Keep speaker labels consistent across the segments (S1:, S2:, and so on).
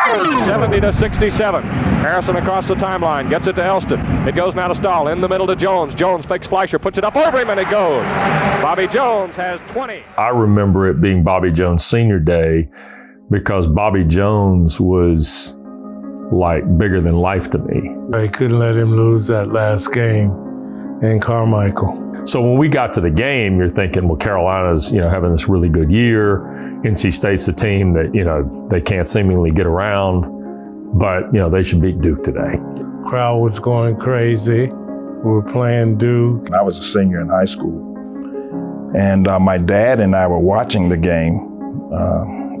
S1: 70-67. Harrison across the timeline, gets it to Elston. It goes now to Stahl, in the middle to Jones. Jones fakes Fleischer, puts it up over him, and it goes. Bobby Jones has 20.
S2: I remember it being Bobby Jones' senior day because Bobby Jones was like bigger than life to me.
S3: I couldn't let him lose that last game in Carmichael.
S2: So when we got to the game, you're thinking, well, Carolina's, having this really good year. NC State's a team that, they can't seemingly get around, but, they should beat Duke today.
S3: Crowd was going crazy. We were playing Duke.
S4: I was a senior in high school, and my dad and I were watching the game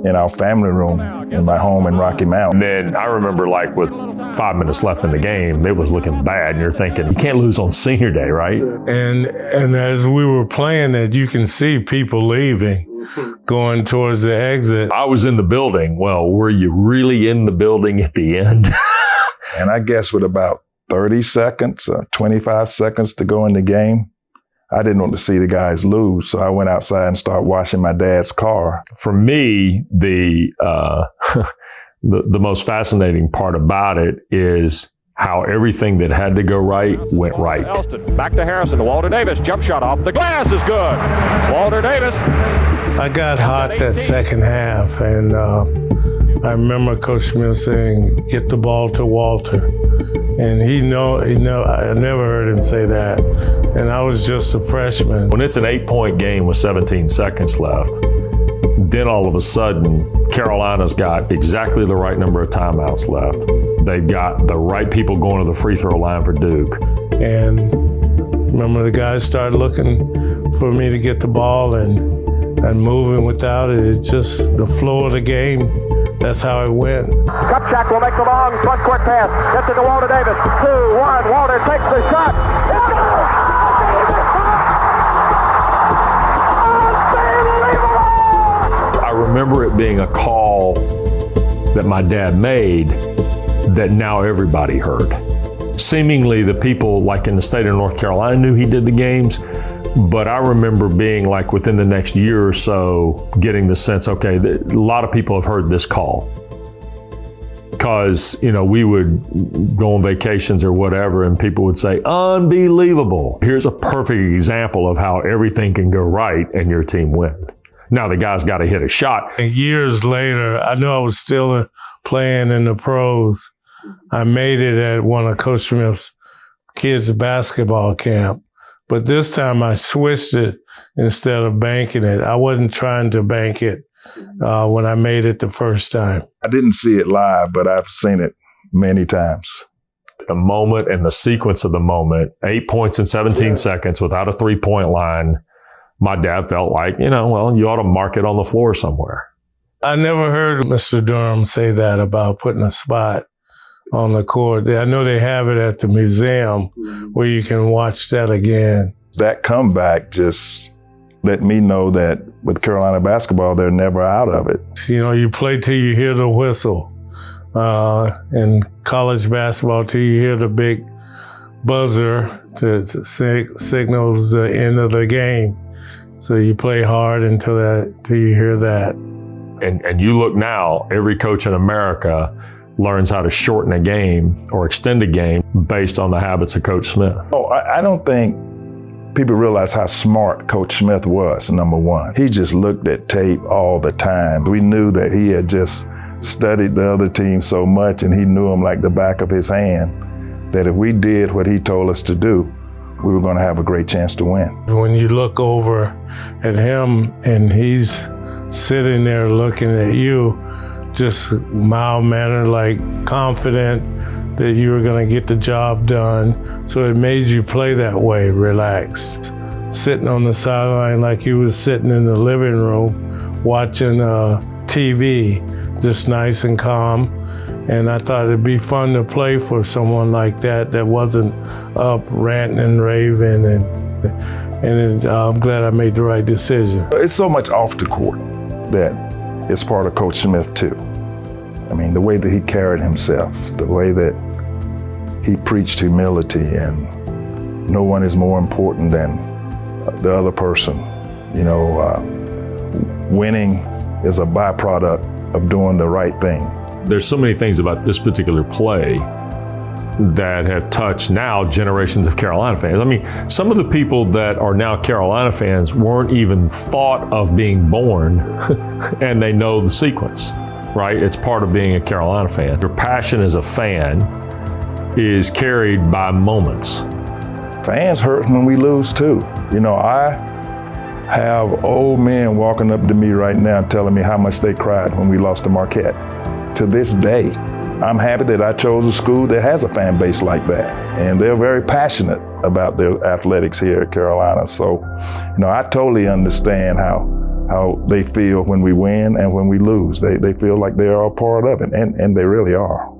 S4: in our family room in my home in Rocky Mount.
S2: And then I remember, with 5 minutes left in the game, it was looking bad, and you're thinking, you can't lose on senior day, right?
S3: And as we were playing it, you can see people leaving, going towards the exit.
S2: I was in the building. Well, were you really in the building at the end?
S4: And I guess with about 30 seconds, 25 seconds to go in the game, I didn't want to see the guys lose, so I went outside and started washing my dad's car.
S2: For me, the most fascinating part about it is how everything that had to go right went right.
S1: Elston, back to Harrison, to Walter Davis, jump shot off the glass is good. Walter Davis.
S3: I got hot that second half, and I remember Coach Smith saying, "Get the ball to Walter." And I never heard him say that. And I was just a freshman.
S2: When it's an 8-point game with 17 seconds left, then all of a sudden, Carolina's got exactly the right number of timeouts left. They've got the right people going to the free throw line for Duke.
S3: And remember, the guys started looking for me to get the ball and moving without it. It's just the flow of the game. That's how it went.
S1: Kupchak will make the long front court pass. Gets it to Walter Davis. 2-1. Walter takes the shot.
S2: I remember it being a call that my dad made that now everybody heard. Seemingly the people in the state of North Carolina knew he did the games, but I remember being within the next year or so getting the sense, okay, a lot of people have heard this call. Because, we would go on vacations or whatever and people would say, unbelievable. Here's a perfect example of how everything can go right and your team win. Now the guy's got to hit a shot.
S3: And years later, I knew I was still playing in the pros. I made it at one of Coach Smith's kids' basketball camp. But this time I switched it instead of banking it. I wasn't trying to bank it when I made it the first time.
S4: I didn't see it live, but I've seen it many times.
S2: The moment and the sequence of the moment, 8 points in 17 seconds without a 3-point line, my dad felt like, you ought to mark it on the floor somewhere.
S3: I never heard Mr. Durham say that about putting a spot on the court. I know they have it at the museum where you can watch that again.
S4: That comeback just let me know that with Carolina basketball, they're never out of it.
S3: You play till you hear the whistle. In college basketball, till you hear the big buzzer to signals the end of the game. So you play hard until you hear that.
S2: And you look now, every coach in America learns how to shorten a game or extend a game based on the habits of Coach Smith.
S4: Oh, I don't think people realize how smart Coach Smith was, number one. He just looked at tape all the time. We knew that he had just studied the other team so much and he knew them like the back of his hand, that if we did what he told us to do, we were going to have a great chance to win.
S3: When you look over at him and he's sitting there looking at you, just mild-mannered, confident that you were going to get the job done. So it made you play that way, relaxed. Sitting on the sideline like you was sitting in the living room watching TV, just nice and calm. And I thought it'd be fun to play for someone like that wasn't up ranting and raving. And I'm glad I made the right decision.
S4: It's so much off the court that it's part of Coach Smith too. I mean, the way that he carried himself, the way that he preached humility, and no one is more important than the other person. Winning is a byproduct of doing the right thing.
S2: There's so many things about this particular play that have touched now generations of Carolina fans. I mean, some of the people that are now Carolina fans weren't even thought of being born, and they know the sequence, right? It's part of being a Carolina fan. Your passion as a fan is carried by moments.
S4: Fans hurt when we lose too. You know, I have old men walking up to me right now telling me how much they cried when we lost to Marquette. To this day, I'm happy that I chose a school that has a fan base like that. And they're very passionate about their athletics here at Carolina. So, you know, I totally understand how they feel when we win and when we lose. They feel like they are a part of it, and they really are.